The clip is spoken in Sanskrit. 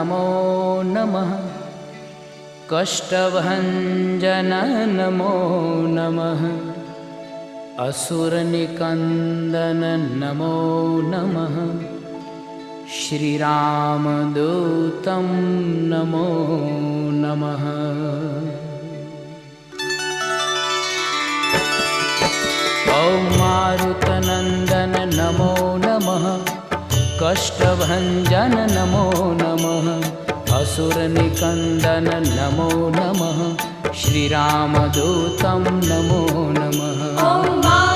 नमो नमः। कष्टभञ्जन नमो नमः। असुरनिकन्दन नमो नमः। श्रीरामदूतं नमो नमः। ॐ मारुतनन्दन नमो नमः। कष्टभञ्जन नमो नमः। असुरनिकन्दन नमो नमः। श्रीरामदूतं नमो नमः।